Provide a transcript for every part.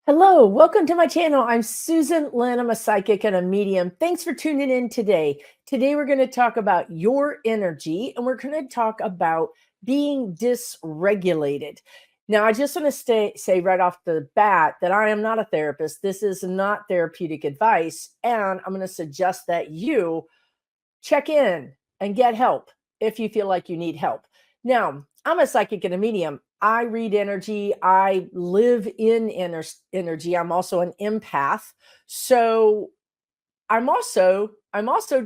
Hello, welcome to my channel. I'm Susan Lynn. I'm a psychic and a medium. Thanks for tuning in today. Today, we're going to talk about your energy and we're going to talk about being dysregulated. Now, I just want to say right off the bat that I am not a therapist. This is not therapeutic advice. And I'm going to suggest that you check in and get help if you feel like you need help. Now, I'm a psychic and a medium. I read energy. I live in energy. I'm also an empath. So I'm also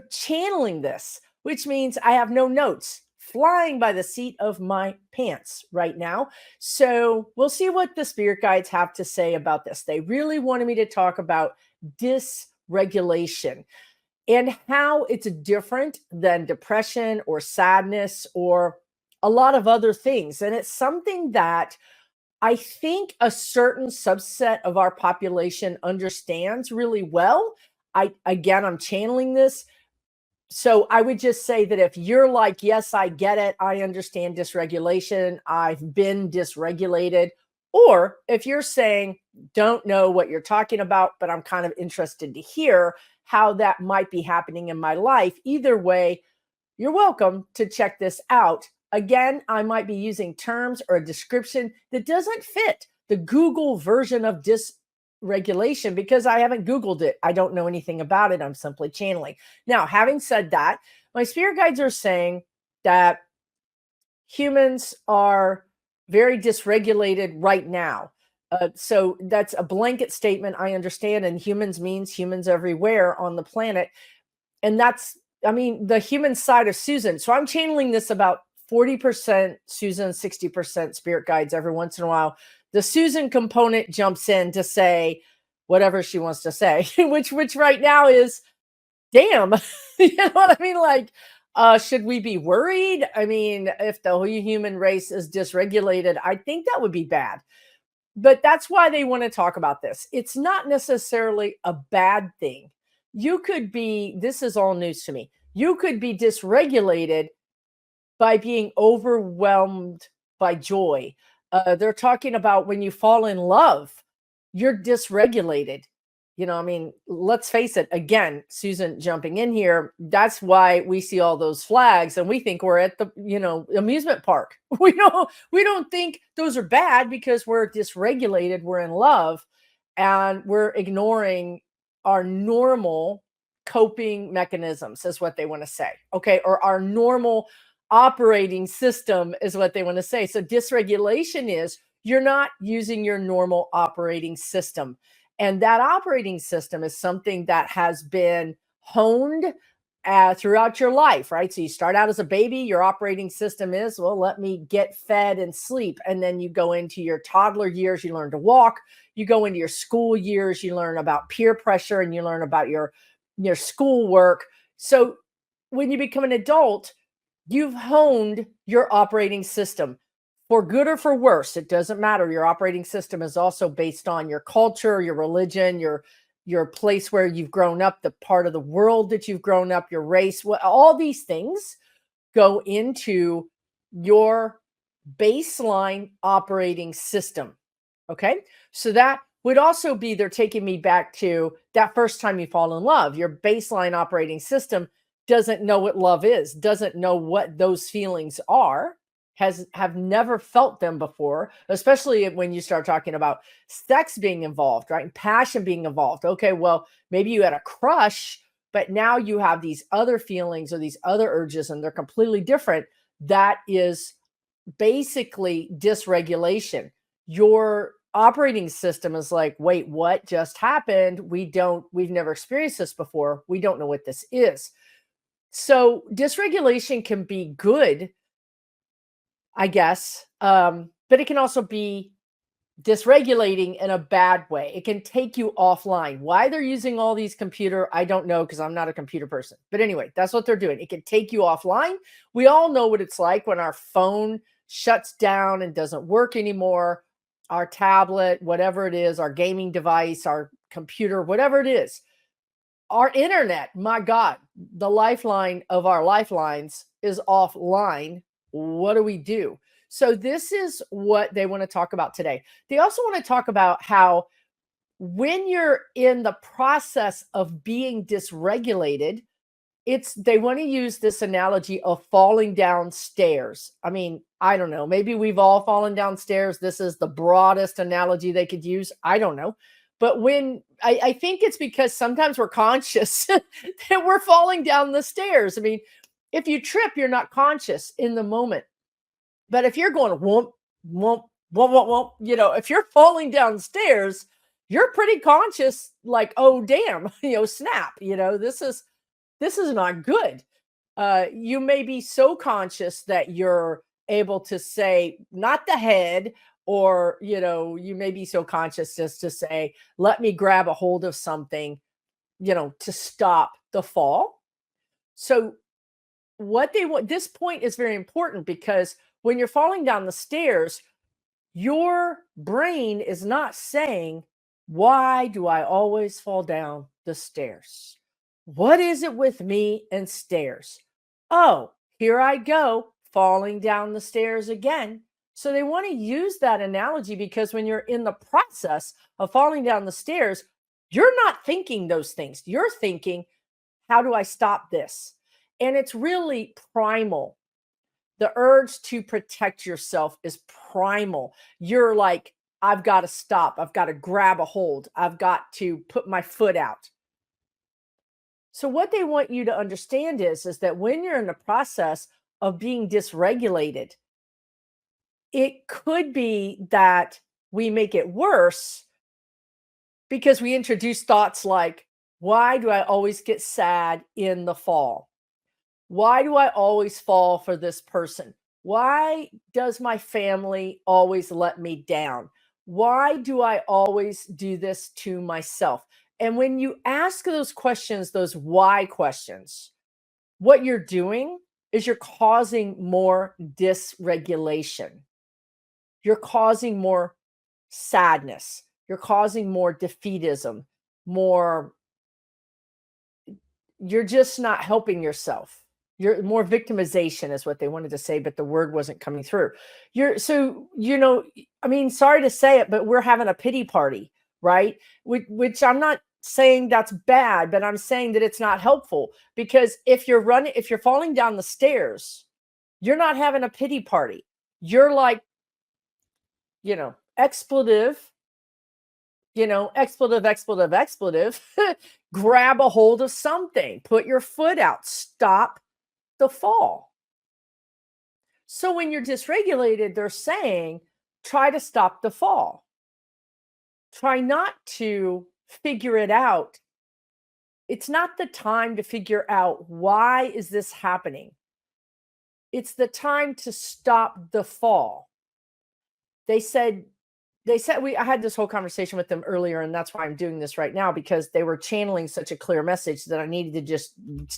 channeling this, which means I have no notes flying by the seat of my pants right now. So we'll see what the spirit guides have to say about this. They really wanted me to talk about dysregulation and how it's different than depression or sadness or a lot of other things. And it's something that I think a certain subset of our population understands really well. I'm channeling this. So I would just say that if you're like, yes, I get it, I understand dysregulation, I've been dysregulated, or if you're saying, don't know what you're talking about, but I'm kind of interested to hear how that might be happening in my life, either way, you're welcome to check this out. Again, I might be using terms or a description that doesn't fit the Google version of dysregulation because I haven't Googled it. I don't know anything about it. I'm simply channeling. Now, having said that, my spirit guides are saying that humans are very dysregulated right now. So that's a blanket statement, I understand. And humans means humans everywhere on the planet. And that's, I mean, the human side of Susan. So I'm channeling this about 40% Susan, 60% spirit guides. Every once in a while, the Susan component jumps in to say whatever she wants to say, which right now is, damn. You know what I mean? Like, should we be worried? I mean, if the whole human race is dysregulated, I think that would be bad. But that's why they want to talk about this. It's not necessarily a bad thing. You could be, this is all news to me. You could be dysregulated by being overwhelmed by joy. They're talking about when you fall in love, you're dysregulated. You know, I mean, let's face it, again, Susan jumping in here, that's why we see all those flags and we think we're at the, amusement park. We don't think those are bad because we're dysregulated, we're in love, and we're ignoring our normal coping mechanisms is what they want to say. Okay, or our normal operating system is what they want to say. So dysregulation is you're not using your normal operating system. And that operating system is something that has been honed throughout your life, right? So you start out as a baby, your operating system is, well, let me get fed and sleep. And then you go into your toddler years, you learn to walk. You go into your school years, you learn about peer pressure and you learn about your schoolwork. So when you become an adult, you've honed your operating system for good or for worse. It doesn't matter. Your operating system is also based on your culture, your religion, your place where you've grown up, the part of the world that you've grown up, your race. All these things go into your baseline operating system. Okay. So that would also be, they're taking me back to that first time you fall in love. Your baseline operating system doesn't know what love is, doesn't know what those feelings are, have never felt them before, especially when you start talking about sex being involved, right? And passion being involved. Okay, well, maybe you had a crush, but now you have these other feelings or these other urges and they're completely different. That is basically dysregulation. Your operating system is like, wait, what just happened? We've never experienced this before. We don't know what this is. So dysregulation can be good, I guess, but it can also be dysregulating in a bad way. It can take you offline. Why they're using all these computer, I don't know because I'm not a computer person. But anyway, that's what they're doing. It can take you offline. We all know what it's like when our phone shuts down and doesn't work anymore. Our tablet, whatever it is, our gaming device, our computer, whatever it is. Our internet, my God, the lifeline of our lifelines is offline. What do we do? So this is what they want to talk about today. They also want to talk about how When you're in the process of being dysregulated, they want to use this analogy of falling down stairs. I mean, I don't know. Maybe we've all fallen downstairs. This is the broadest analogy they could use. I don't know. But when I think it's because sometimes we're conscious that we're falling down the stairs. I mean, if you trip, you're not conscious in the moment. But if you're going whoop, whoop, whoop, whoop, whoop, if you're falling downstairs, you're pretty conscious, like, oh damn, snap, this is not good. You may be so conscious that you're able to say, not the head, or, you may be so conscious just to say, let me grab a hold of something, to stop the fall. So, what they want, this point is very important because when you're falling down the stairs, your brain is not saying, why do I always fall down the stairs? What is it with me and stairs? Oh, here I go, falling down the stairs again. So they want to use that analogy because when you're in the process of falling down the stairs, you're not thinking those things. You're thinking, how do I stop this? And it's really primal. The urge to protect yourself is primal. You're like, I've got to stop. I've got to grab a hold. I've got to put my foot out. So what they want you to understand is that when you're in the process of being dysregulated, it could be that we make it worse because we introduce thoughts like, why do I always get sad in the fall? Why do I always fall for this person? Why does my family always let me down? Why do I always do this to myself? And when you ask those questions, those why questions, what you're doing is you're causing more dysregulation. You're causing more sadness. You're causing more defeatism, you're just not helping yourself. You're more victimization is what they wanted to say, but the word wasn't coming through. I mean, sorry to say it, but we're having a pity party, right? Which I'm not saying that's bad, but I'm saying that it's not helpful because if you're falling down the stairs, you're not having a pity party. You're like, expletive, expletive, grab a hold of something, put your foot out, stop the fall. So when you're dysregulated, they're saying, try to stop the fall. Try not to figure it out. It's not the time to figure out why is this happening. It's the time to stop the fall. They said I had this whole conversation with them earlier, and that's why I'm doing this right now, because they were channeling such a clear message that I needed to just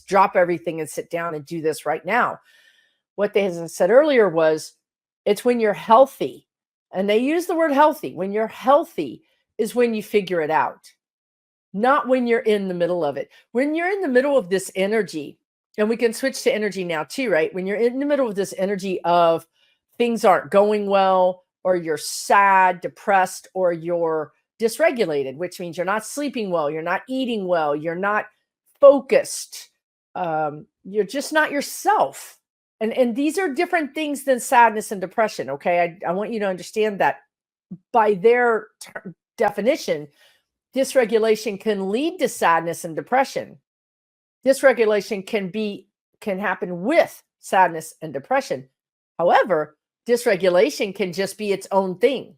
drop everything and sit down and do this right now. What they had said earlier was, it's when you're healthy, and they use the word healthy. When you're healthy is when you figure it out, not when you're in the middle of it. When you're in the middle of this energy, and we can switch to energy now too, right? When you're in the middle of this energy of things aren't going well, or you're sad, depressed, or you're dysregulated, which means you're not sleeping well, you're not eating well, you're not focused, you're just not yourself. And these are different things than sadness and depression, okay? I want you to understand that by their definition, dysregulation can lead to sadness and depression. Dysregulation can happen with sadness and depression. However, dysregulation can just be its own thing,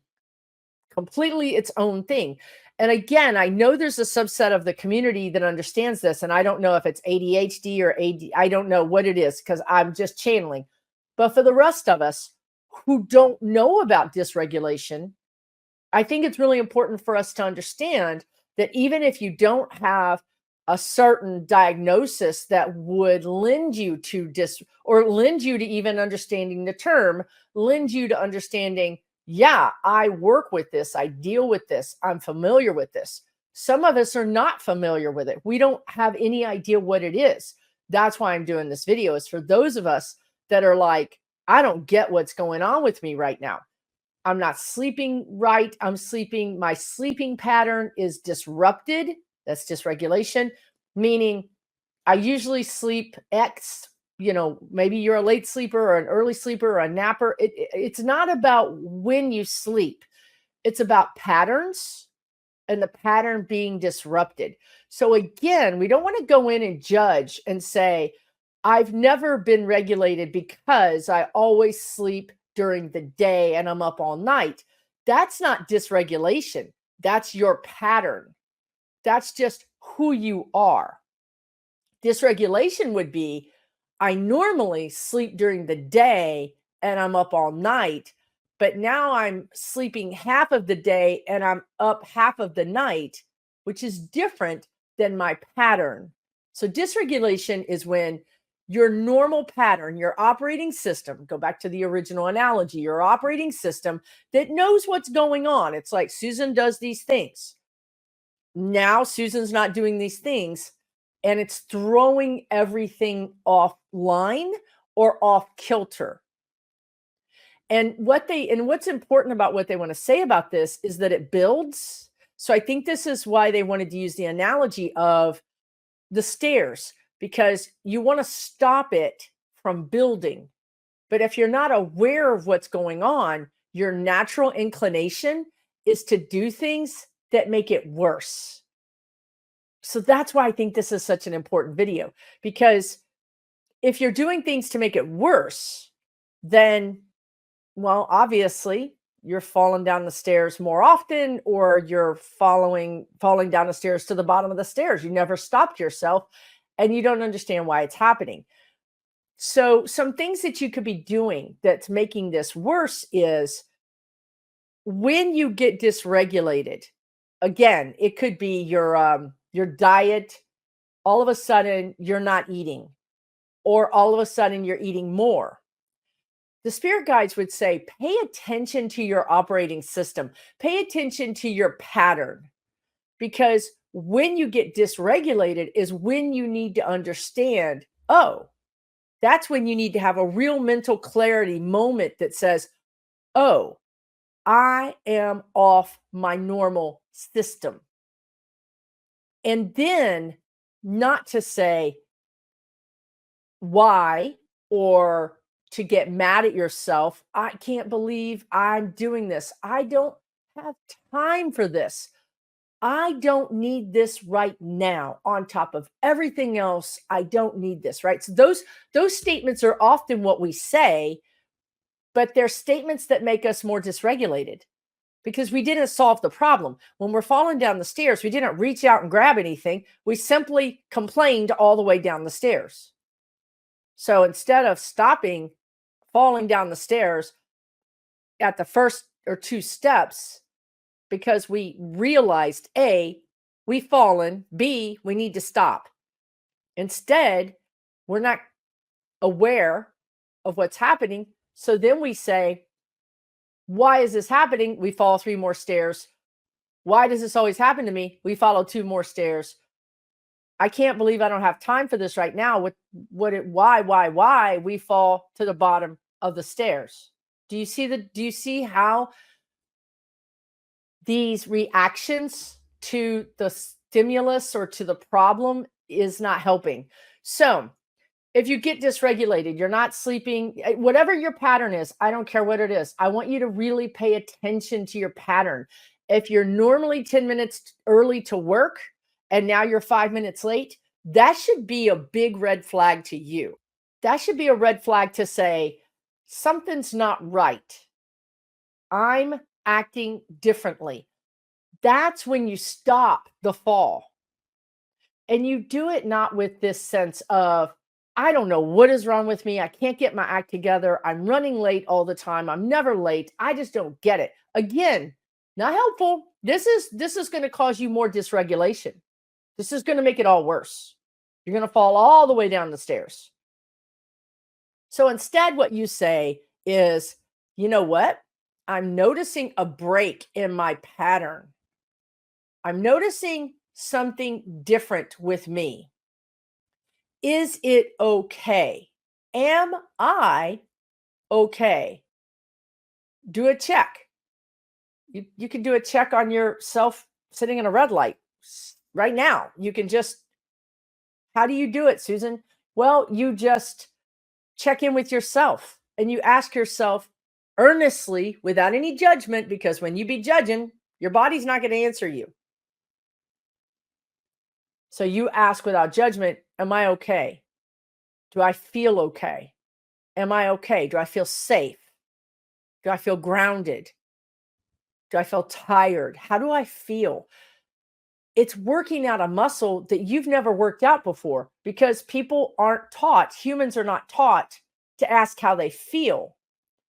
completely its own thing. And again, I know there's a subset of the community that understands this, and I don't know if it's ADHD or AD, I don't know what it is because I'm just channeling. But for the rest of us who don't know about dysregulation, I think it's really important for us to understand that even if you don't have a certain diagnosis that would lend you to or lend you to even understanding the term, lend you to understanding, yeah, I work with this, I deal with this, I'm familiar with this. Some of us are not familiar with it. We don't have any idea what it is. That's why I'm doing this video, is for those of us that are like, I don't get what's going on with me right now. I'm not sleeping right. My sleeping pattern is disrupted. That's dysregulation, meaning I usually sleep X, maybe you're a late sleeper or an early sleeper or a napper. It's not about when you sleep, it's about patterns and the pattern being disrupted. So again, we don't want to go in and judge and say, I've never been regulated because I always sleep during the day and I'm up all night. That's not dysregulation. That's your pattern. That's just who you are. Dysregulation would be I normally sleep during the day and I'm up all night, but now I'm sleeping half of the day and I'm up half of the night, which is different than my pattern. So, dysregulation is when your normal pattern, your operating system, go back to the original analogy, your operating system that knows what's going on. It's like Susan does these things. Now Susan's not doing these things and it's throwing everything offline or off kilter. And what's important about what they want to say about this is that it builds. So I think this is why they wanted to use the analogy of the stairs, because you want to stop it from building. But if you're not aware of what's going on, your natural inclination is to do things that make it worse. So that's why I think this is such an important video, because if you're doing things to make it worse, then, well, obviously you're falling down the stairs more often, or you're falling down the stairs to the bottom of the stairs. You never stopped yourself and you don't understand why it's happening. So some things that you could be doing that's making this worse is when you get dysregulated, again, it could be your diet. All of a sudden you're not eating, or all of a sudden you're eating more. The spirit guides would say, pay attention to your operating system, pay attention to your pattern, because when you get dysregulated is when you need to understand, oh, that's when you need to have a real mental clarity moment that says, oh, I am off my normal system. And then not to say why or to get mad at yourself. I can't believe I'm doing this. I don't have time for this. I don't need this right now. On top of everything else, I don't need this, right? So those statements are often what we say, but they're statements that make us more dysregulated because we didn't solve the problem. When we're falling down the stairs, we didn't reach out and grab anything. We simply complained all the way down the stairs. So instead of stopping falling down the stairs at the first or two steps, because we realized A, we've fallen, B, we need to stop. Instead, we're not aware of what's happening. So then we say, why is this happening? We fall 3 more stairs. Why does this always happen to me? We follow 2 more stairs. I can't believe I don't have time for this right now. Why? We fall to the bottom of the stairs. Do you see how these reactions to the stimulus or to the problem is not helping? So if you get dysregulated, you're not sleeping, whatever your pattern is, I don't care what it is. I want you to really pay attention to your pattern. If you're normally 10 minutes early to work and now you're 5 minutes late, that should be a big red flag to you. That should be a red flag to say, something's not right. I'm acting differently. That's when you stop the fall. And you do it not with this sense of, I don't know what is wrong with me. I can't get my act together. I'm running late all the time. I'm never late. I just don't get it. Again, not helpful. This is going to cause you more dysregulation. This is going to make it all worse. You're going to fall all the way down the stairs. So instead, what you say is, you know what? I'm noticing a break in my pattern. I'm noticing something different with me. Is it okay? Am I okay? Do a check. You can do a check on yourself sitting in a red light right now. You can just, how do you do it, Susan? Well, you just check in with yourself and you ask yourself earnestly without any judgment, because when you be judging, your body's not going to answer you. So you ask without judgment, am I okay? Do I feel okay? Am I okay? Do I feel safe? Do I feel grounded? Do I feel tired? How do I feel? It's working out a muscle that you've never worked out before, because people aren't taught, humans are not taught to ask how they feel.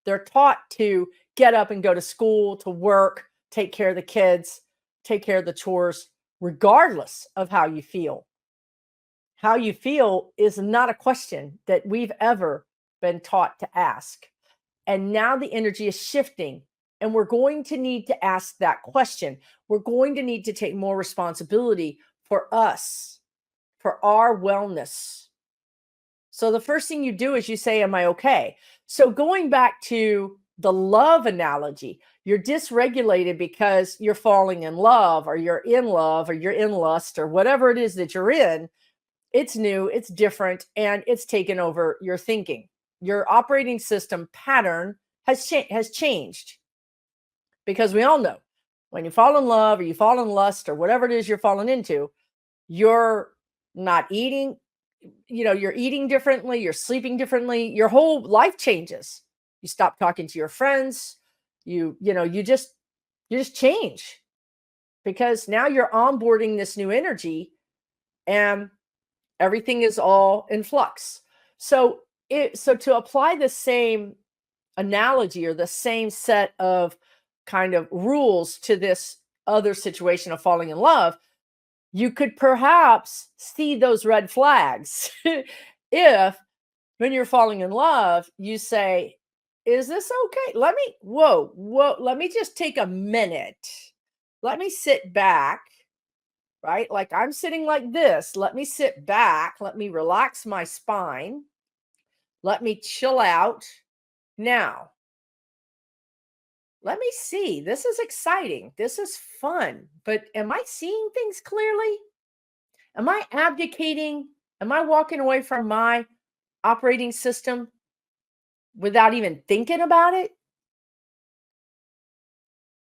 They're taught to get up and go to school, to work, take care of the kids, take care of the chores, regardless of how you feel. How you feel is not a question that we've ever been taught to ask. And now the energy is shifting, and we're going to need to ask that question. We're going to need to take more responsibility for us, for our wellness. So the first thing you do is you say, am I okay? So going back to the love analogy, you're dysregulated because you're falling in love, or you're in love, or you're in lust, or whatever it is that you're in. It's new, it's different, and it's taken over your thinking. Your operating system pattern has changed, because we all know when you fall in love or you fall in lust or whatever it is you're falling into, you're not eating, you're eating differently, you're sleeping differently, your whole life changes. You stop talking to your friends, you just change, because now you're onboarding this new energy, and everything is all in flux. So to apply the same analogy, or the same set of kind of rules to this other situation of falling in love, you could perhaps see those red flags. If when you're falling in love, you say, is this okay? Whoa, let me just take a minute. Let me sit back, right? Like I'm sitting like this. Let me sit back. Let me relax my spine. Let me chill out. Now, let me see. This is exciting. This is fun. But am I seeing things clearly? Am I abdicating? Am I walking away from my operating system without even thinking about it?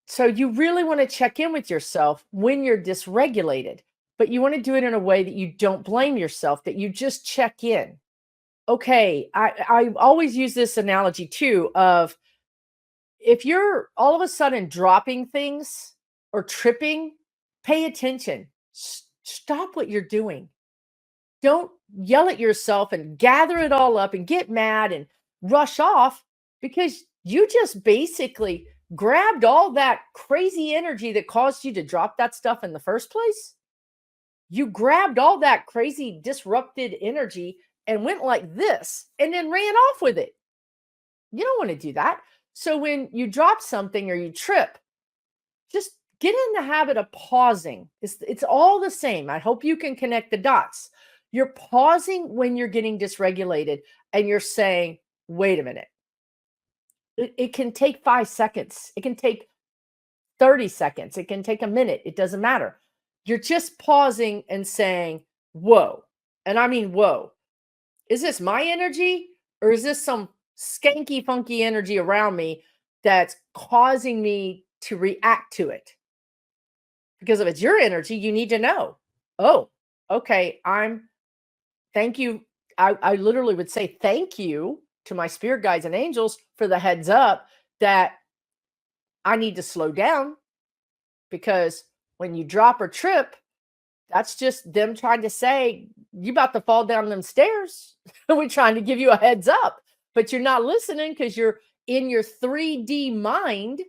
So you really want to check in with yourself when you're dysregulated, but you want to do it in a way that you don't blame yourself, that you just check in. Okay, I always use this analogy too of, if you're all of a sudden dropping things or tripping, pay attention. Stop what you're doing. Don't yell at yourself and gather it all up and get mad and rush off, because you just basically grabbed all that crazy energy that caused you to drop that stuff in the first place. You grabbed all that crazy disrupted energy and went like this and then ran off with it. You don't want to do that. So when you drop something or you trip, just get in the habit of pausing. It's all the same. I hope you can connect the dots. You're pausing when you're getting dysregulated, and you're saying, wait a minute. It can take 5 seconds. It can take 30 seconds. It can take a minute. It doesn't matter. You're just pausing and saying, whoa. And I mean, whoa. Is this my energy, or is this some skanky, funky energy around me that's causing me to react to it? Because if it's your energy, you need to know, oh, okay, thank you. I literally would say thank you to my spirit guides and angels for the heads up that I need to slow down, because when you drop or trip, that's just them trying to say, you about to fall down them stairs. We're trying to give you a heads up, but you're not listening because you're in your 3D mind,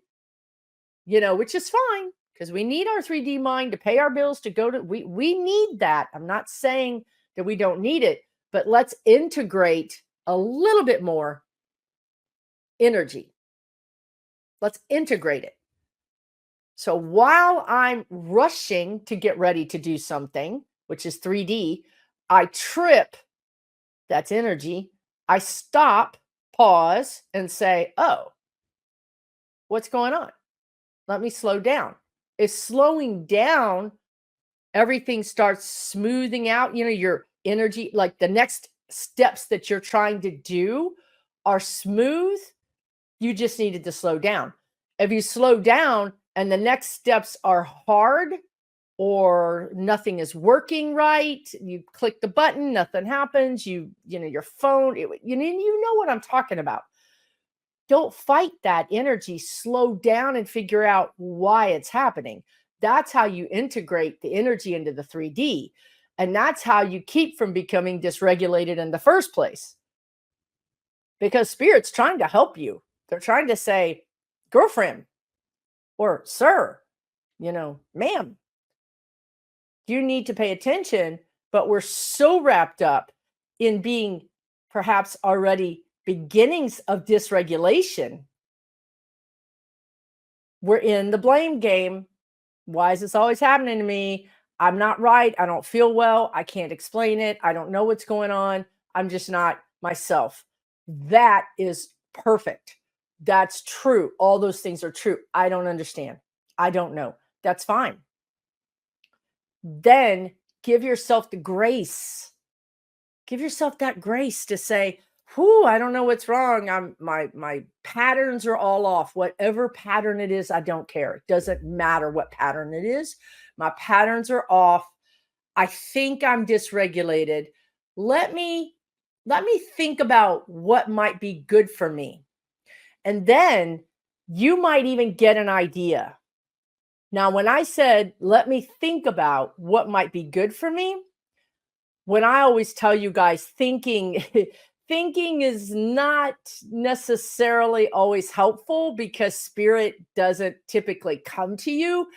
which is fine, because we need our 3D mind to pay our bills, to go to, we need that. I'm not saying that we don't need it, but let's integrate a little bit more energy. Let's integrate it. So while I'm rushing to get ready to do something, which is 3D, I trip, that's energy. I stop, pause, and say, oh, what's going on? Let me slow down. If slowing down, everything starts smoothing out, your energy, like the next steps that you're trying to do are smooth. You just needed to slow down. If you slow down and the next steps are hard or nothing is working right, you click the button, nothing happens, your phone, you know what I'm talking about. Don't fight that energy. Slow down and figure out why it's happening. That's how you integrate the energy into the 3D. And that's how you keep from becoming dysregulated in the first place. Because spirit's trying to help you. They're trying to say, girlfriend or sir, ma'am, you need to pay attention. But we're so wrapped up in being perhaps already beginnings of dysregulation. We're in the blame game. Why is this always happening to me? I'm not right. I don't feel well. I can't explain it. I don't know what's going on. I'm just not myself. That is perfect. That's true. All those things are true. I don't understand. I don't know. That's fine. Then give yourself the grace. Give yourself that grace to say, whew, I don't know what's wrong. My patterns are all off. Whatever pattern it is, I don't care. It doesn't matter what pattern it is. My patterns are off. I think I'm dysregulated. Let me think about what might be good for me. And then you might even get an idea. Now, when I said, let me think about what might be good for me, when I always tell you guys thinking is not necessarily always helpful because spirit doesn't typically come to you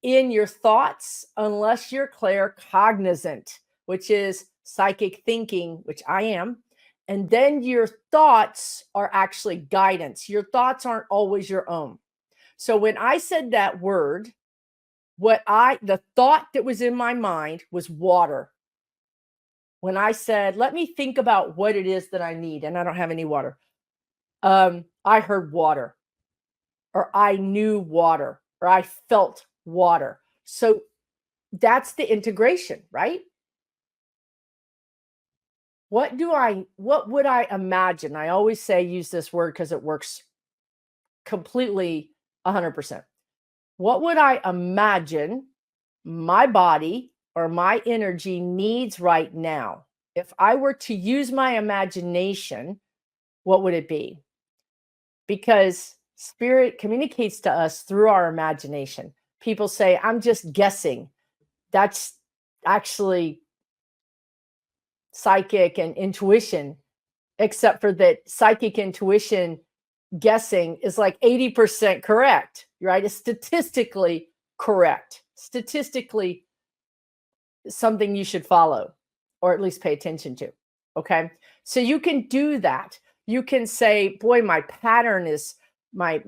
in your thoughts unless you're claircognizant, which is psychic thinking, which I am. And then your thoughts are actually guidance. Your thoughts aren't always your own. So when I said that word, the thought that was in my mind was water. When I said, let me think about what it is that I need, and I don't have any water, I heard water, or I knew water, or I felt water. So that's the integration, right? What would I imagine? I always say use this word because it works completely 100%. What would I imagine my body or my energy needs right now? If I were to use my imagination, what would it be? Because spirit communicates to us through our imagination. People say, I'm just guessing. That's actually psychic and intuition, except for that psychic intuition guessing is like 80% correct, right? It's statistically correct. Statistically something you should follow or at least pay attention to. Okay. So you can do that. You can say, boy, my pattern is my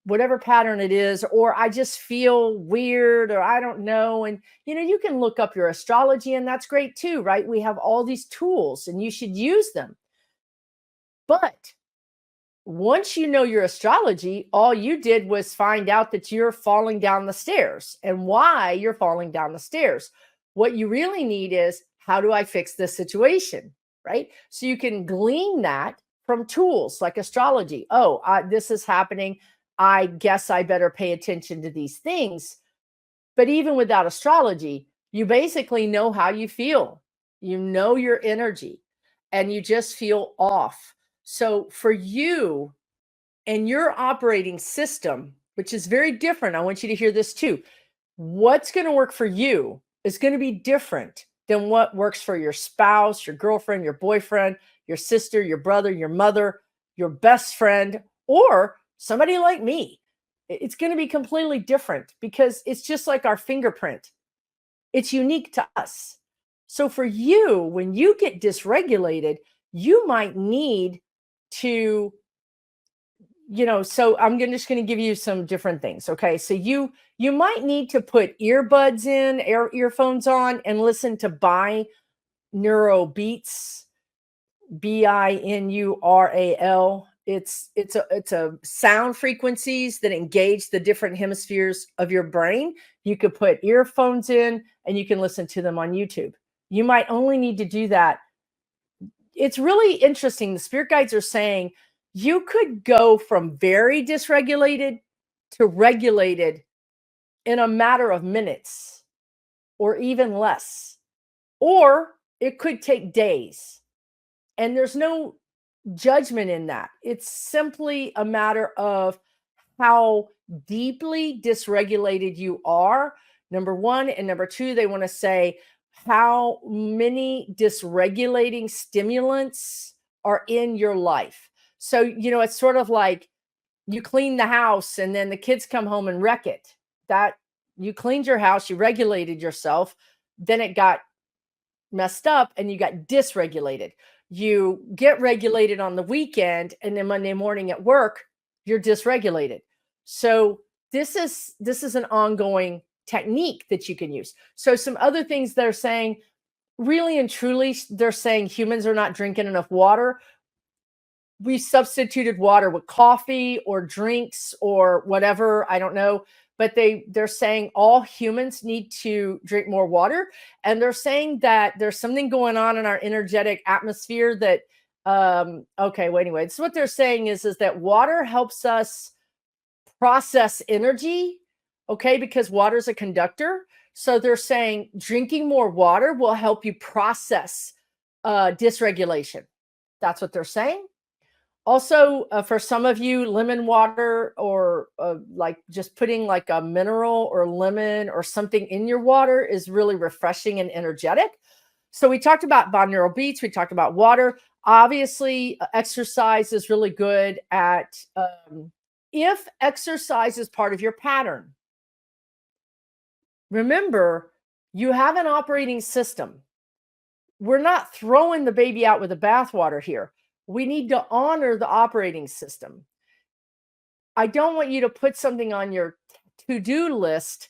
whatever pattern it is, or I just feel weird, or I don't know. And you can look up your astrology, and that's great too, right? We have all these tools and you should use them. But once you know your astrology, all you did was find out that you're falling down the stairs and why you're falling down the stairs. What you really need is, how do I fix this situation? Right? So you can glean that from tools like astrology. Oh, this is happening. I guess I better pay attention to these things. But even without astrology, you basically know how you feel. You know your energy and you just feel off. So for you and your operating system, which is very different, I want you to hear this too. What's going to work for you is going to be different than what works for your spouse, your girlfriend, your boyfriend, your sister, your brother, your mother, your best friend, or somebody like me. It's going to be completely different because it's just like our fingerprint. It's unique to us. So for you, when you get dysregulated, you might need to, so I'm just going to give you some different things. Okay. So you might need to put earbuds in, earphones on, and listen to binaural beats, Binural, It's a sound frequencies that engage the different hemispheres of your brain. You could put earphones in and you can listen to them on YouTube. You might only need to do that. It's really interesting. The spirit guides are saying you could go from very dysregulated to regulated in a matter of minutes or even less. Or it could take days. And there's no judgment in that. It's simply a matter of how deeply dysregulated you are. Number one. And number two, they want to say how many dysregulating stimulants are in your life. So, it's sort of like you clean the house and then the kids come home and wreck it. That you cleaned your house, you regulated yourself, then it got messed up and you got dysregulated. You get regulated on the weekend and then Monday morning at work, you're dysregulated. So this is an ongoing technique that you can use. So some other things they're saying, really and truly, they're saying humans are not drinking enough water. We substituted water with coffee or drinks or whatever, I don't know, but they're saying all humans need to drink more water, and they're saying that there's something going on in our energetic atmosphere that okay, well, anyway, so what they're saying is that water helps us process energy, okay, because water is a conductor. So they're saying drinking more water will help you process dysregulation. That's what they're saying. Also, for some of you, lemon water or like just putting like a mineral or lemon or something in your water is really refreshing and energetic. So we talked about binaural beats. We talked about water. Obviously, exercise is really good at if exercise is part of your pattern. Remember, you have an operating system. We're not throwing the baby out with the bathwater here. We need to honor the operating system. I don't want you to put something on your to-do list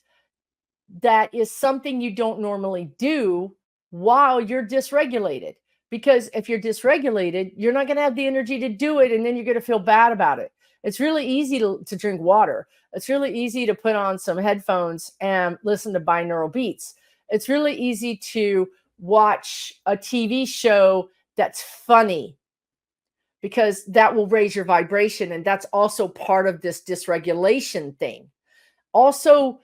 that is something you don't normally do while you're dysregulated. Because if you're dysregulated, you're not going to have the energy to do it, and then you're going to feel bad about it. It's really easy to drink water. It's really easy to put on some headphones and listen to binaural beats. It's really easy to watch a TV show that's funny, because that will raise your vibration. And that's also part of this dysregulation thing. Also,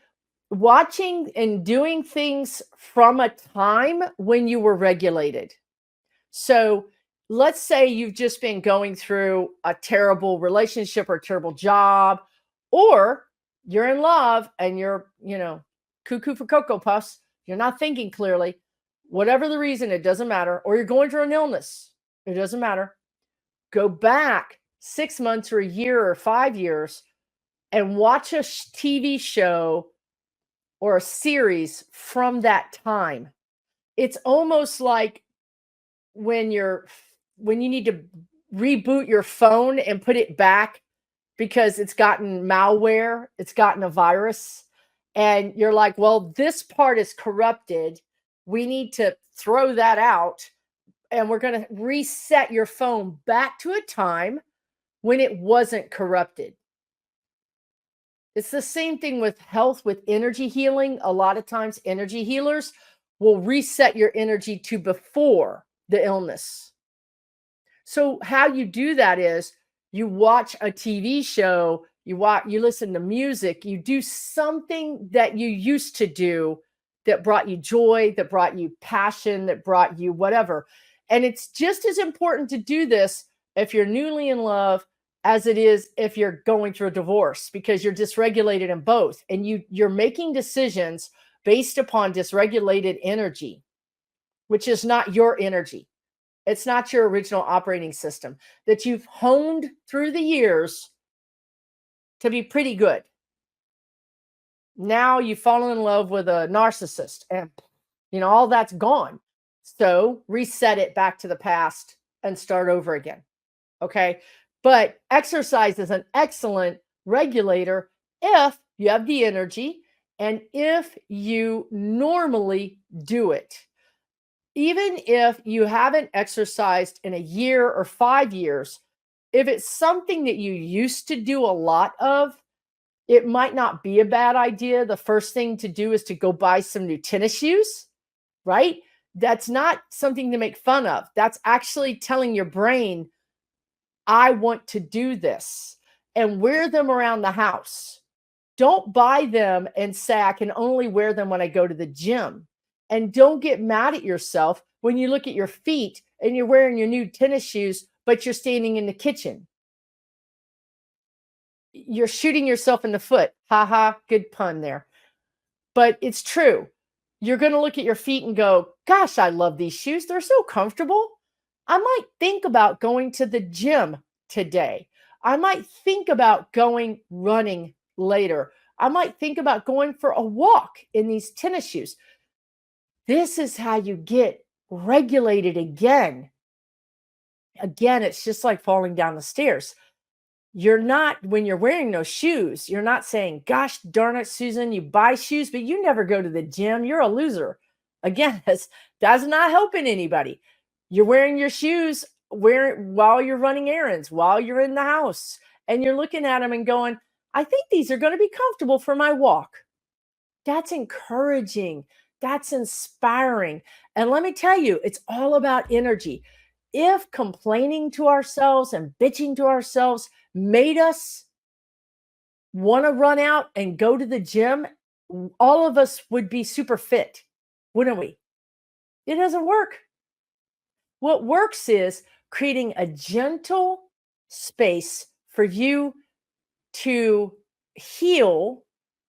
watching and doing things from a time when you were regulated. So let's say you've just been going through a terrible relationship or a terrible job, or you're in love and you're, cuckoo for Cocoa Puffs. You're not thinking clearly. Whatever the reason, it doesn't matter. Or you're going through an illness. It doesn't matter. Go back 6 months or a year or 5 years and watch a TV show or a series from that time. It's almost like when you need to reboot your phone and put it back because it's gotten malware, it's gotten a virus, and you're like, well, this part is corrupted. We need to throw that out, and we're going to reset your phone back to a time when it wasn't corrupted. It's the same thing with health, with energy healing. A lot of times energy healers will reset your energy to before the illness. So how you do that is you watch a TV show, you listen to music, you do something that you used to do that brought you joy, that brought you passion, that brought you whatever. And it's just as important to do this if you're newly in love as it is if you're going through a divorce, because you're dysregulated in both, and you're making decisions based upon dysregulated energy, which is not your energy. It's not your original operating system that you've honed through the years to be pretty good. Now you've fallen in love with a narcissist and all that's gone. So reset it back to the past and start over again. Okay. But exercise is an excellent regulator if you have the energy and if you normally do it. Even if you haven't exercised in a year or 5 years, If it's something that you used to do a lot of, it might not be a bad idea. The first thing to do is to go buy some new tennis shoes, right? That's not something to make fun of. That's actually telling your brain, I want to do this, and wear them around the house. Don't buy them and say, I can only wear them when I go to the gym. And don't get mad at yourself when you look at your feet and you're wearing your new tennis shoes, but you're standing in the kitchen. You're shooting yourself in the foot. Ha ha, good pun there. But it's true. You're going to look at your feet and go, gosh, I love these shoes. They're so comfortable. I might think about going to the gym today. I might think about going running later. I might think about going for a walk in these tennis shoes. This is how you get regulated again. Again, it's just like falling down the stairs. You're not, when you're wearing those shoes, you're not saying, gosh darn it, Susan, you buy shoes, but you never go to the gym. You're a loser. Again, that's not helping anybody. You're wearing your shoes while you're running errands, while you're in the house, and you're looking at them and going, I think these are going to be comfortable for my walk. That's encouraging. That's inspiring. And let me tell you, it's all about energy. If complaining to ourselves and bitching to ourselves made us want to run out and go to the gym, all of us would be super fit, wouldn't we? It doesn't work. What works is creating a gentle space for you to heal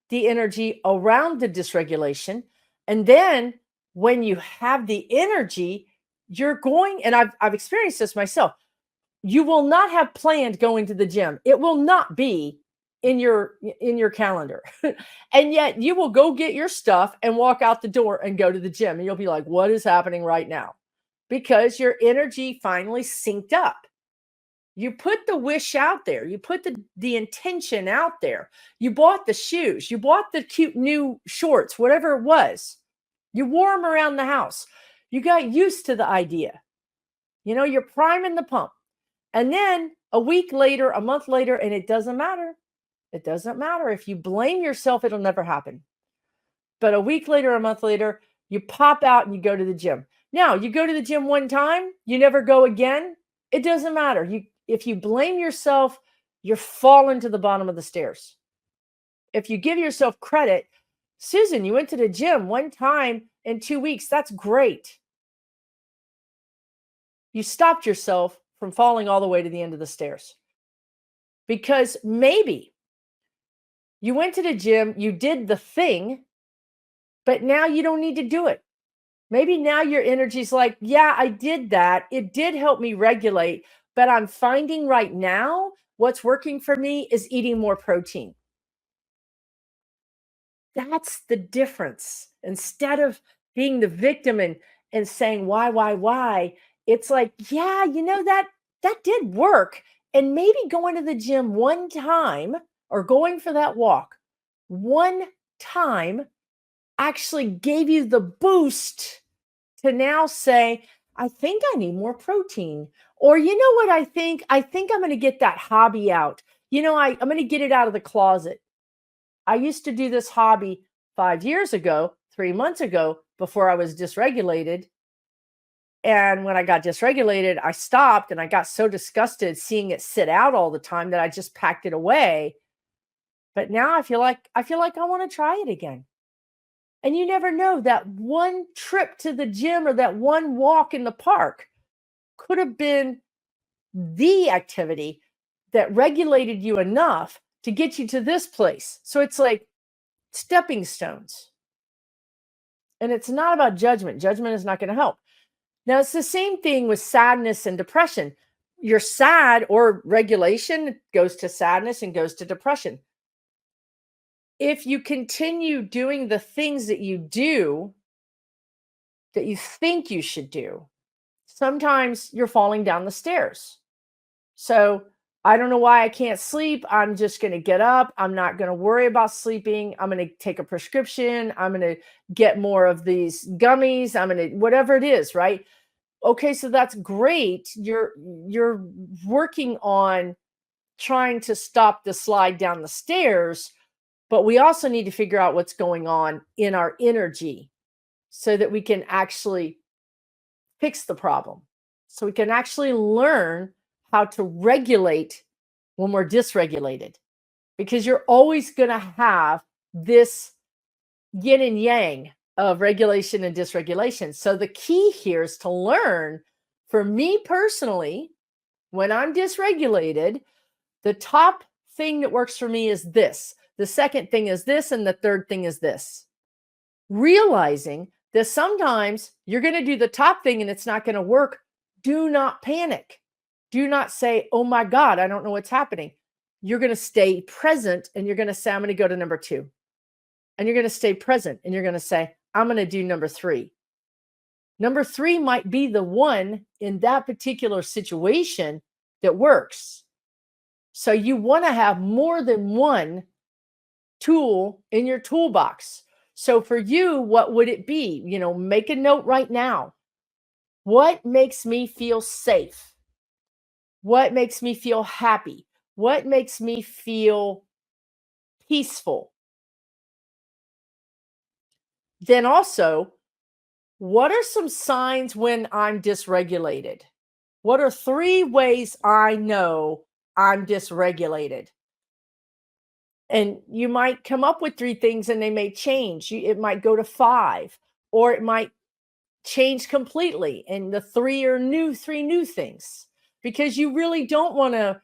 the energy around the dysregulation. And then when you have the energy, you're going, and I've experienced this myself, you will not have planned going to the gym. It will not be in your calendar. And yet you will go get your stuff and walk out the door and go to the gym. And you'll be like, what is happening right now? Because your energy finally synced up. You put the wish out there. You put the intention out there. You bought the shoes. You bought the cute new shorts, whatever it was. You wore them around the house. You got used to the idea. You're priming the pump. And then a week later, a month later, and it doesn't matter. It doesn't matter. If you blame yourself, it'll never happen. But a week later, a month later, you pop out and you go to the gym. Now, you go to the gym one time, you never go again. It doesn't matter. If you blame yourself, you're falling to the bottom of the stairs. If you give yourself credit, Susan, you went to the gym one time in 2 weeks. That's great. You stopped yourself from falling all the way to the end of the stairs. Because maybe you went to the gym, you did the thing, but now you don't need to do it. Maybe now your energy's like, yeah, I did that. It did help me regulate, but I'm finding right now what's working for me is eating more protein. That's the difference. Instead of being the victim and saying, why? It's like, yeah, that did work. And maybe going to the gym one time or going for that walk one time actually gave you the boost to now say, I think I need more protein. Or you know what I think? I think I'm going to get that hobby out. I'm going to get it out of the closet. I used to do this hobby 5 years ago, 3 months ago, before I was dysregulated. And when I got dysregulated, I stopped and I got so disgusted seeing it sit out all the time that I just packed it away. But now I feel like I want to try it again. And you never know, that one trip to the gym or that one walk in the park could have been the activity that regulated you enough to get you to this place. So it's like stepping stones. And it's not about judgment. Judgment is not going to help. Now, it's the same thing with sadness and depression. You're sad, or regulation goes to sadness and goes to depression. If you continue doing the things that you do, that you think you should do, sometimes you're falling down the stairs. So I don't know why I can't sleep. I'm just going to get up. I'm not going to worry about sleeping. I'm going to take a prescription. I'm going to get more of these gummies. I'm going to, whatever it is, right? Okay, so that's great. You're working on trying to stop the slide down the stairs, but we also need to figure out what's going on in our energy so that we can actually fix the problem. So we can actually learn how to regulate when we're dysregulated, because you're always going to have this yin and yang of regulation and dysregulation. So the key here is to learn, for me personally, when I'm dysregulated, the top thing that works for me is this. The second thing is this. And the third thing is this. Realizing that sometimes you're going to do the top thing and it's not going to work. Do not panic. Do not say, oh my God, I don't know what's happening. You're going to stay present and you're going to say, I'm going to go to number 2. And you're going to stay present and you're going to say, I'm going to do number 3. Number 3 might be the one in that particular situation that works. So you want to have more than one tool in your toolbox. So for you, what would it be? Make a note right now. What makes me feel safe? What makes me feel happy? What makes me feel peaceful? Then also, what are some signs when I'm dysregulated? What are 3 ways I know I'm dysregulated? And you might come up with 3 things and they may change. It might go to 5, or it might change completely. And the 3 are 3 new things, because you really don't want to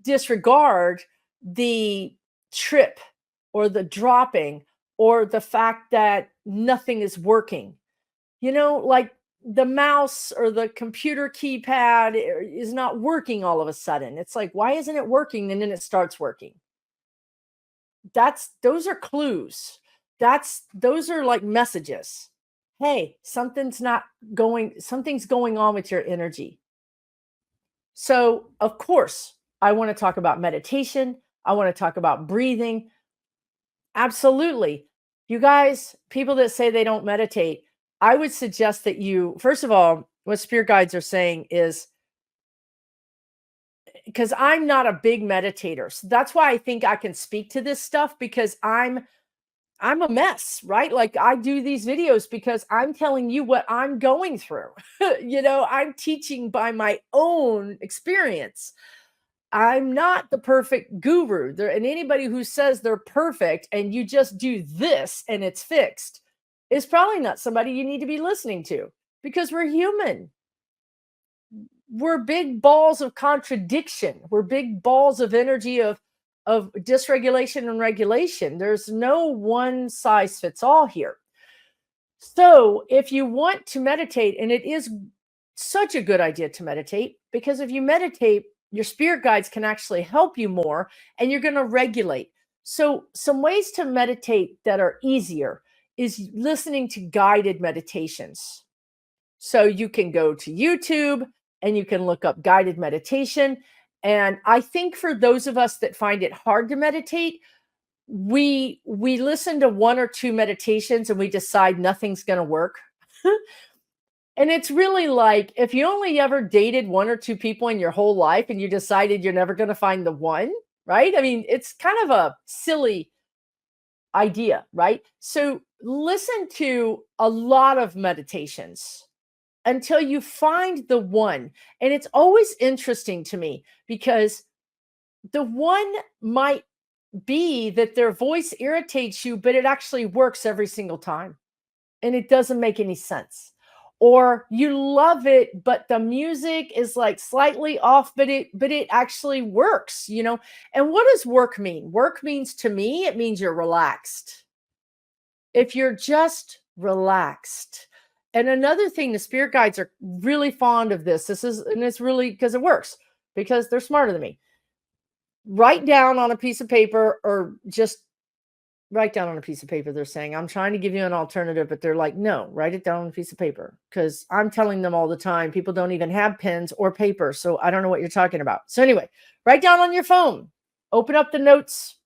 disregard the trip or the dropping or the fact that nothing is working. Like the mouse or the computer keypad is not working all of a sudden. It's like, why isn't it working? And then it starts working. Those are clues. Those are like messages. Hey, something's going on with your energy. So, of course, I want to talk about meditation. I want to talk about breathing. Absolutely. You guys, people that say they don't meditate, I would suggest that first of all, what spirit guides are saying is, because I'm not a big meditator. So that's why I think I can speak to this stuff, because I'm a mess, right? Like, I do these videos because I'm telling you what I'm going through. I'm teaching by my own experience. I'm not the perfect guru there. And anybody who says they're perfect and you just do this and it's fixed is probably not somebody you need to be listening to, because we're human. We're big balls of contradiction. We're big balls of energy of dysregulation and regulation. There's no one size fits all here. So if you want to meditate, and it is such a good idea to meditate, because if you meditate, your spirit guides can actually help you more and you're going to regulate. So some ways to meditate that are easier is listening to guided meditations. So you can go to YouTube and you can look up guided meditation. And I think for those of us that find it hard to meditate, we listen to 1 or 2 meditations and we decide nothing's going to work. And it's really like, if you only ever dated 1 or 2 people in your whole life and you decided you're never going to find the one, right? I mean, it's kind of a silly idea, right? So listen to a lot of meditations until you find the one. And it's always interesting to me, because the one might be that their voice irritates you, but it actually works every single time. And it doesn't make any sense. Or you love it, but the music is like slightly off, but it actually works. And what does work mean? Work means, to me, it means you're relaxed. If you're just relaxed. And another thing, the spirit guides are really fond of this. And it's really because it works, because they're smarter than me. Write down on a piece of paper, or just write down on a piece of paper. They're saying, I'm trying to give you an alternative, but they're like, no, write it down on a piece of paper. Because I'm telling them all the time, people don't even have pens or paper. So I don't know what you're talking about. So anyway, write down on your phone, open up the notes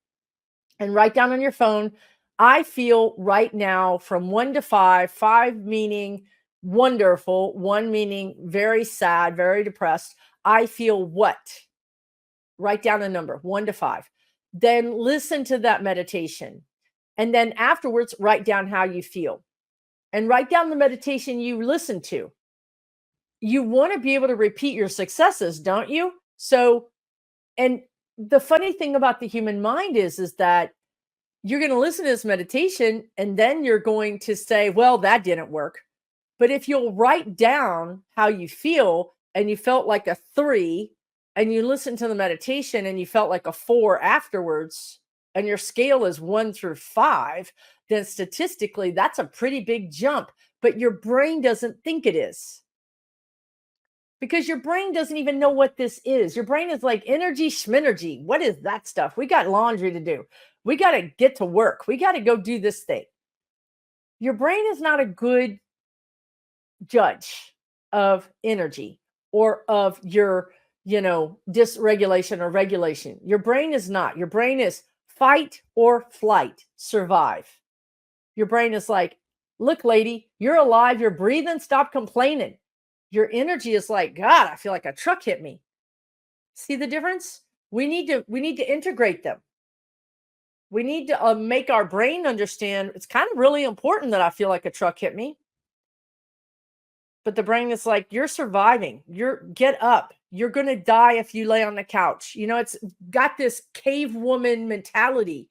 and write down on your phone. I feel right now from 1 to 5, 5 meaning Wonderful. One meaning very sad, very depressed. I feel what? Write down a number, 1 to 5. Then listen to that meditation. And then afterwards, write down how you feel and write down the meditation you listen to. You want to be able to repeat your successes, don't you? So, and the funny thing about the human mind is that you're going to listen to this meditation and then you're going to say, well, that didn't work. But if you'll write down how you feel and you felt like a 3 and you listen to the meditation and you felt like a 4 afterwards and your scale is 1 through 5, then statistically that's a pretty big jump, but your brain doesn't think it is. Because your brain doesn't even know what this is. Your brain is like energy schminergy. What is that stuff? We got laundry to do. We got to get to work. We got to go do this thing. Your brain is not a good judge of energy or of your, dysregulation or regulation. Your brain is not. Your brain is fight or flight, survive. Your brain is like, look, lady, you're alive. You're breathing. Stop complaining. Your energy is like, God, I feel like a truck hit me. See the difference? We need to integrate them. We need to make our brain understand it's kind of really important that I feel like a truck hit me. But the brain is like, you're surviving. Get up. You're going to die if you lay on the couch. It's got this cave woman mentality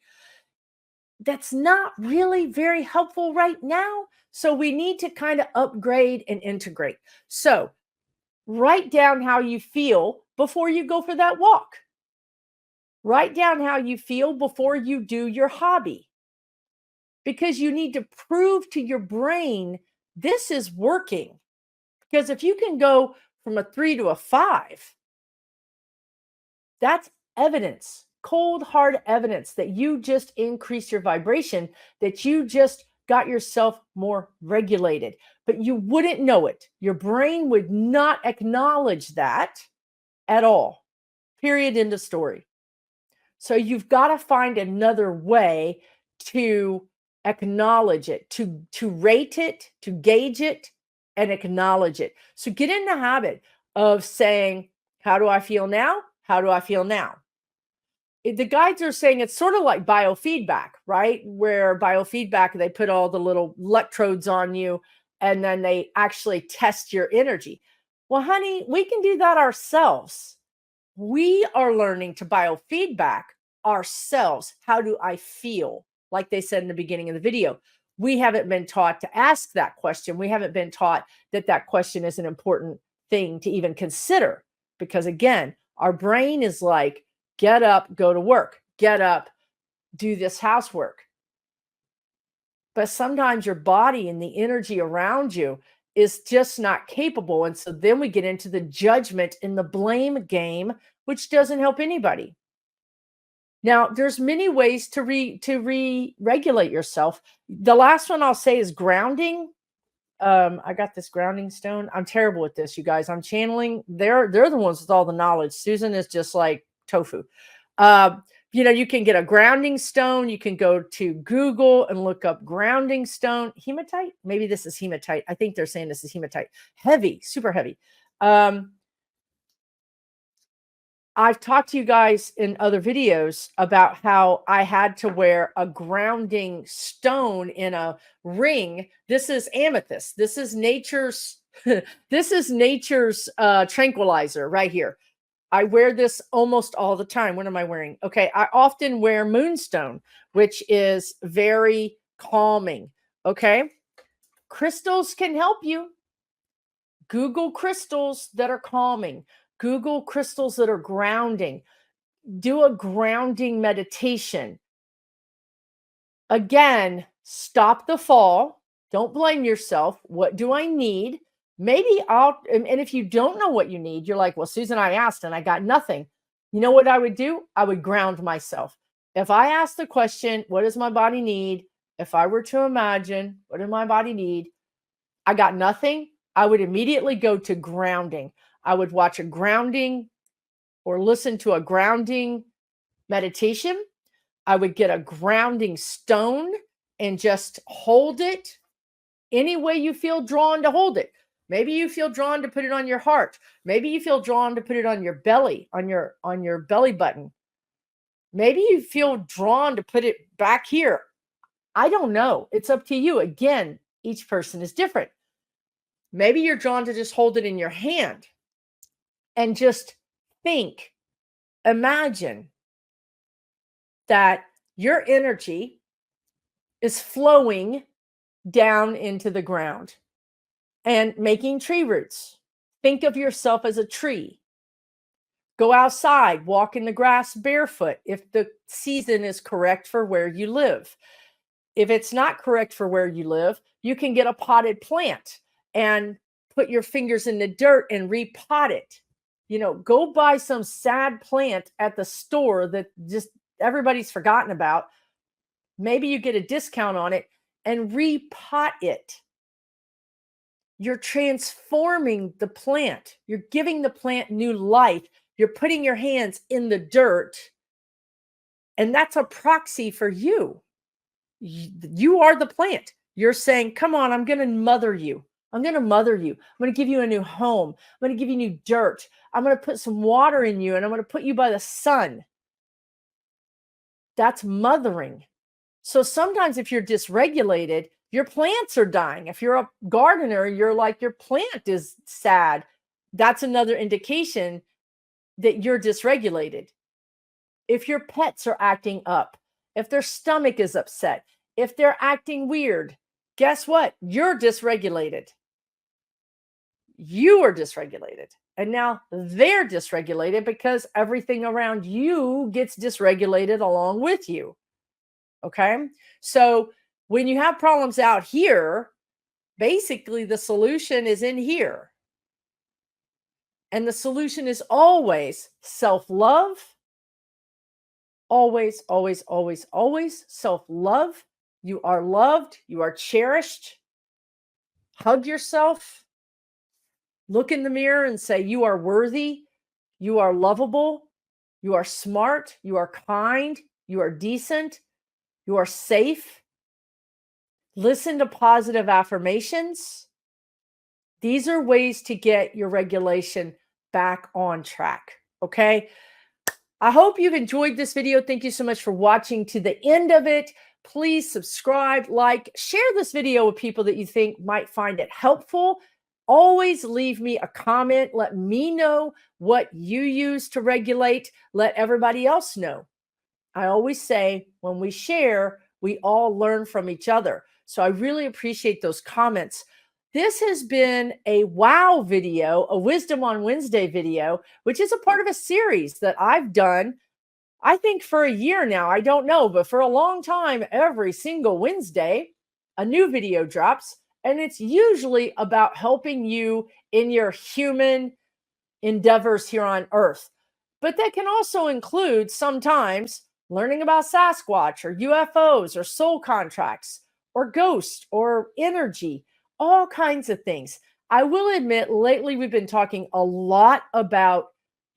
that's not really very helpful right now. So we need to kind of upgrade and integrate. So write down how you feel before you go for that walk. Write down how you feel before you do your hobby. Because you need to prove to your brain this is working. Because if you can go from a 3 to a 5, that's evidence. Cold, hard evidence that you just increased your vibration, that you just got yourself more regulated, but you wouldn't know it. Your brain would not acknowledge that at all. Period. End of story. So you've got to find another way to acknowledge it, to rate it, to gauge it, and acknowledge it. So get in the habit of saying, how do I feel now? How do I feel now? The guides are saying it's sort of like biofeedback, right? Where biofeedback, they put all the little electrodes on you and then they actually test your energy. Well, honey, we can do that ourselves. We are learning to biofeedback ourselves. How do I feel? Like they said in the beginning of the video, we haven't been taught to ask that question. We haven't been taught that question is an important thing to even consider. Because again, our brain is like, get up, go to work, get up, do this housework. But sometimes your body and the energy around you is just not capable. And so then we get into the judgment and the blame game, which doesn't help anybody. Now, there's many ways to re-regulate yourself. The last one I'll say is grounding. I got this grounding stone. I'm terrible at this, you guys. I'm channeling. They're the ones with all the knowledge. Susan is just like tofu. You can get a grounding stone. You can go to Google and look up grounding stone. Hematite. Maybe this is hematite. I think they're saying this is hematite. Heavy, super heavy. I've talked to you guys in other videos about how I had to wear a grounding stone in a ring. This is amethyst. This is nature's tranquilizer right here. I wear this almost all the time. What am I wearing? Okay, I often wear moonstone, which is very calming. Okay, crystals can help you. Google crystals that are calming. Google crystals that are grounding. Do a grounding meditation. Again, stop the fall. Don't blame yourself. What do I need? Maybe and if you don't know what you need, you're like, well, Susan, I asked and I got nothing. You know what I would do? I would ground myself. If I asked the question, what does my body need? If I were to imagine, what does my body need? I got nothing. I would immediately go to grounding. I would watch a grounding or listen to a grounding meditation. I would get a grounding stone and just hold it any way you feel drawn to hold it. Maybe you feel drawn to put it on your heart. Maybe you feel drawn to put it on your belly, on your belly button. Maybe you feel drawn to put it back here. I don't know. It's up to you. Again, each person is different. Maybe you're drawn to just hold it in your hand and just think, imagine that your energy is flowing down into the ground and making tree roots. Think of yourself as a tree. Go outside, walk in the grass barefoot if the season is correct for where you live. If it's not correct for where you live, you can get a potted plant and put your fingers in the dirt and repot it. Go buy some sad plant at the store that just everybody's forgotten about. Maybe you get a discount on it and repot it. You're transforming the plant. You're giving the plant new life. You're putting your hands in the dirt. And that's a proxy for you. You are the plant. You're saying, come on, I'm going to mother you. I'm going to mother you. I'm going to give you a new home. I'm going to give you new dirt. I'm going to put some water in you and I'm going to put you by the sun. That's mothering. So sometimes if you're dysregulated, your plants are dying. If you're a gardener, you're like, your plant is sad. That's another indication that you're dysregulated. If your pets are acting up, if their stomach is upset, if they're acting weird, guess what? You're dysregulated. You are dysregulated. And now they're dysregulated because everything around you gets dysregulated along with you. Okay? So when you have problems out here, basically the solution is in here. And the solution is always self-love. Always, always, always, always self-love. You are loved. You are cherished. Hug yourself. Look in the mirror and say, you are worthy. You are lovable. You are smart. You are kind. You are decent. You are safe. Listen to positive affirmations. These are ways to get your regulation back on track. Okay. I hope you've enjoyed this video. Thank you so much for watching to the end of it. Please subscribe, like, share this video with people that you think might find it helpful. Always leave me a comment. Let me know what you use to regulate. Let everybody else know. I always say when we share, we all learn from each other. So I really appreciate those comments. This has been a wow video, a Wisdom on Wednesday video, which is a part of a series that I've done, I think for a year now. I don't know, but for a long time, every single Wednesday, a new video drops. And it's usually about helping you in your human endeavors here on Earth. But that can also include sometimes learning about Sasquatch or UFOs or soul contracts or ghosts or energy, all kinds of things. I will admit, lately we've been talking a lot about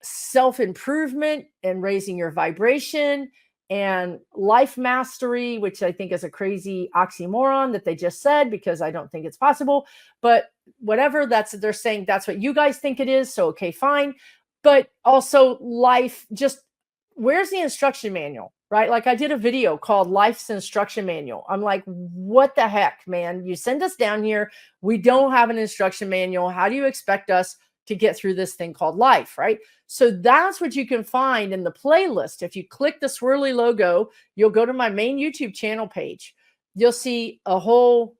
self-improvement and raising your vibration and life mastery, which I think is a crazy oxymoron that they just said, because I don't think it's possible. But whatever, they're saying that's what you guys think it is. So, okay, fine. But also life, just where's the instruction manual, right? Like I did a video called Life's Instruction Manual. I'm like, what the heck, man? You send us down here. We don't have an instruction manual. How do you expect us to get through this thing called life, right? So that's what you can find in the playlist. If you click the swirly logo, you'll go to my main YouTube channel page. You'll see a whole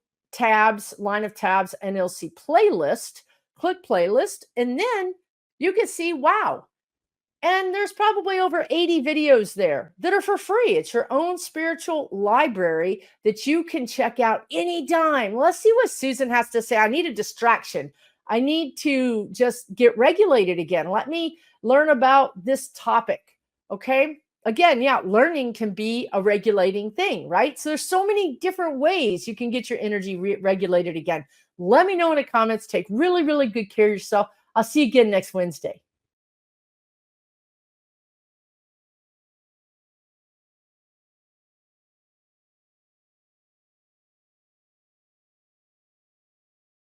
line of tabs, and you'll see playlist. Click playlist, and then you can see, wow. And there's probably over 80 videos there that are for free. It's your own spiritual library that you can check out anytime. Let's see what Susan has to say. I need a distraction. I need to just get regulated again. Let me learn about this topic. Okay. Again, yeah, learning can be a regulating thing, right? So there's so many different ways you can get your energy regulated again. Let me know in the comments. Take really, really good care of yourself. I'll see you again next Wednesday.